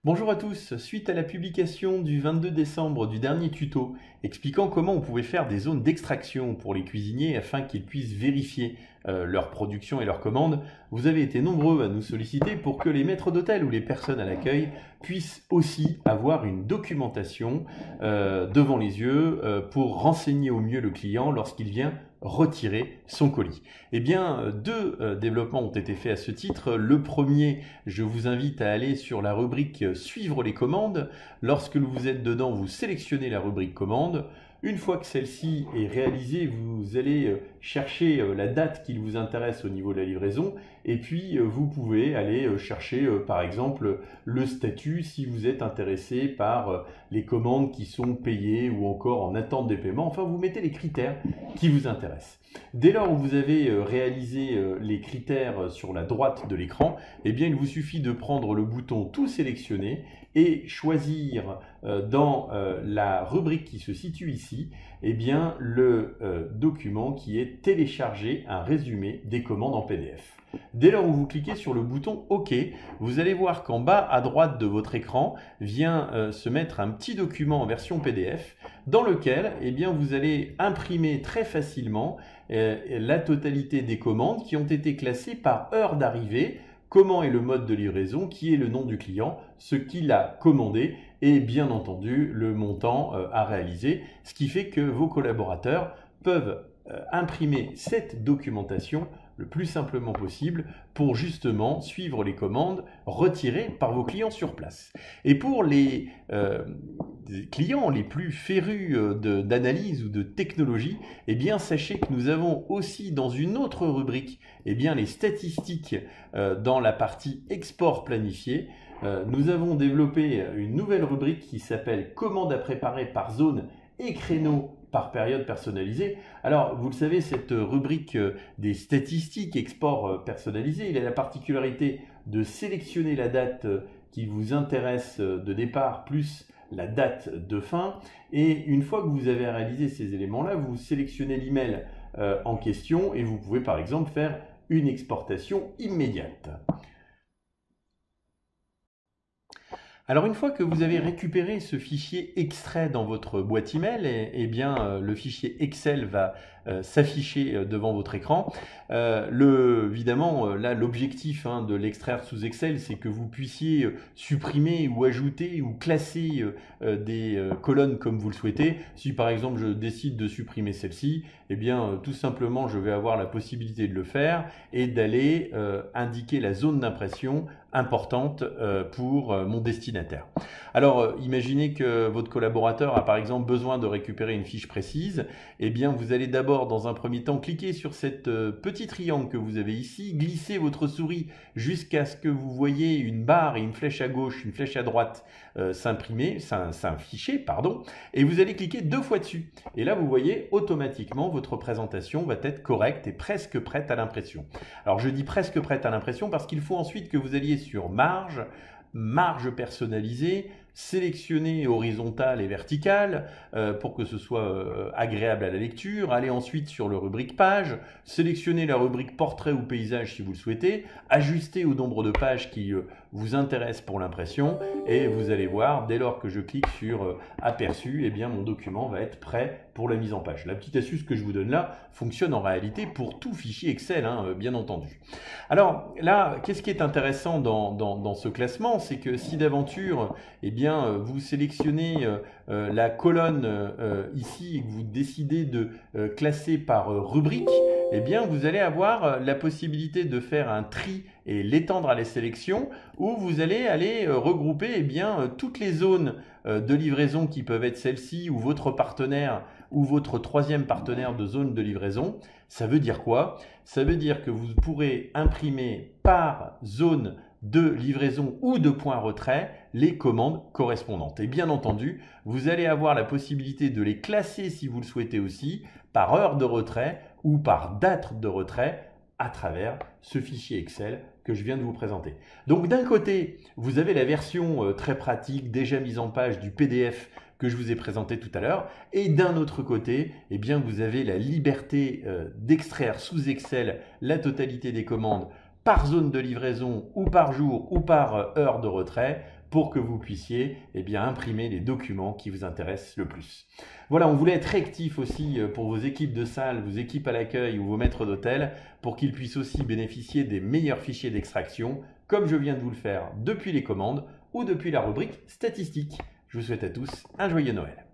Bonjour à tous, suite à la publication du 22 décembre du dernier tuto expliquant comment on pouvait faire des zones d'extraction pour les cuisiniers afin qu'ils puissent vérifier leur production et leurs commandes, vous avez été nombreux à nous solliciter pour que les maîtres d'hôtel ou les personnes à l'accueil puissent aussi avoir une documentation devant les yeux pour renseigner au mieux le client lorsqu'il vient retirer son colis. Eh bien, deux développements ont été faits à ce titre. Le premier, je vous invite à aller sur la rubrique Suivre les commandes. Lorsque vous êtes dedans, vous sélectionnez la rubrique Commandes. Une fois que celle-ci est réalisée, vous allez chercher la date qui vous intéresse au niveau de la livraison et puis vous pouvez aller chercher par exemple le statut si vous êtes intéressé par les commandes qui sont payées ou encore en attente des paiements. Enfin, vous mettez les critères qui vous intéressent. Dès lors où vous avez réalisé les critères sur la droite de l'écran, eh bien, il vous suffit de prendre le bouton Tout sélectionner et choisir dans la rubrique qui se situe ici, eh bien, le document qui est télécharger un résumé des commandes en PDF. Dès lors où vous cliquez sur le bouton OK, vous allez voir qu'en bas à droite de votre écran vient se mettre un petit document en version PDF dans lequel eh bien, vous allez imprimer très facilement la totalité des commandes qui ont été classées par heure d'arrivée, comment est le mode de livraison, qui est le nom du client, ce qu'il a commandé et bien entendu le montant à réaliser, ce qui fait que vos collaborateurs peuvent imprimer cette documentation le plus simplement possible pour justement suivre les commandes retirées par vos clients sur place. Et pour les clients les plus férus d'analyse ou de technologie, eh bien sachez que nous avons aussi dans une autre rubrique eh bien, les statistiques dans la partie export planifié. Nous avons développé une nouvelle rubrique qui s'appelle Commandes à préparer par zone et créneau par période personnalisée. Alors, vous le savez, cette rubrique des statistiques export personnalisé, il a la particularité de sélectionner la date qui vous intéresse de départ plus la date de fin. Et une fois que vous avez réalisé ces éléments-là, vous sélectionnez l'email en question et vous pouvez par exemple faire une exportation immédiate. Alors une fois que vous avez récupéré ce fichier extrait dans votre boîte email, eh bien le fichier Excel va s'afficher devant votre écran. Évidemment, là l'objectif de l'extraire sous Excel, c'est que vous puissiez supprimer ou ajouter ou classer des colonnes comme vous le souhaitez. Si par exemple je décide de supprimer celle-ci, eh bien tout simplement je vais avoir la possibilité de le faire et d'aller indiquer la zone d'impression importante pour mon destinataire. Alors, imaginez que votre collaborateur a par exemple besoin de récupérer une fiche précise. Eh bien, vous allez d'abord, dans un premier temps, cliquer sur cette petit triangle que vous avez ici, glisser votre souris jusqu'à ce que vous voyez une barre et une flèche à gauche, une flèche à droite s'afficher, et vous allez cliquer 2 fois dessus. Et là, vous voyez, automatiquement, votre présentation va être correcte et presque prête à l'impression. Alors, je dis presque prête à l'impression parce qu'il faut ensuite que vous alliez sur marge personnalisée, sélectionner horizontale et verticale pour que ce soit agréable à la lecture, aller ensuite sur le rubrique page, sélectionner la rubrique portrait ou paysage si vous le souhaitez, ajuster au nombre de pages qui vous intéressent pour l'impression et vous allez voir, dès lors que je clique sur aperçu, eh bien mon document va être prêt pour la mise en page. La petite astuce que je vous donne là fonctionne en réalité pour tout fichier Excel, bien entendu. Alors là, qu'est-ce qui est intéressant dans ce classement, c'est que si d'aventure, eh bien, vous sélectionnez la colonne ici et que vous décidez de classer par rubrique, eh bien, vous allez avoir la possibilité de faire un tri et l'étendre à la sélection où vous allez aller regrouper eh bien, toutes les zones de livraison qui peuvent être celles-ci ou votre partenaire ou votre troisième partenaire de zone de livraison. Ça veut dire quoi? Ça veut dire que vous pourrez imprimer par zone de livraison ou de point retrait les commandes correspondantes. Et bien entendu, vous allez avoir la possibilité de les classer si vous le souhaitez aussi par heure de retrait ou par date de retrait à travers ce fichier Excel que je viens de vous présenter. Donc d'un côté, vous avez la version très pratique, déjà mise en page du PDF que je vous ai présenté tout à l'heure. Et d'un autre côté, eh bien, vous avez la liberté d'extraire sous Excel la totalité des commandes par zone de livraison ou par jour ou par heure de retrait pour que vous puissiez imprimer les documents qui vous intéressent le plus. Voilà, on voulait être réactif aussi pour vos équipes de salle, vos équipes à l'accueil ou vos maîtres d'hôtel pour qu'ils puissent aussi bénéficier des meilleurs fichiers d'extraction, comme je viens de vous le faire depuis les commandes ou depuis la rubrique statistiques. Je vous souhaite à tous un joyeux Noël.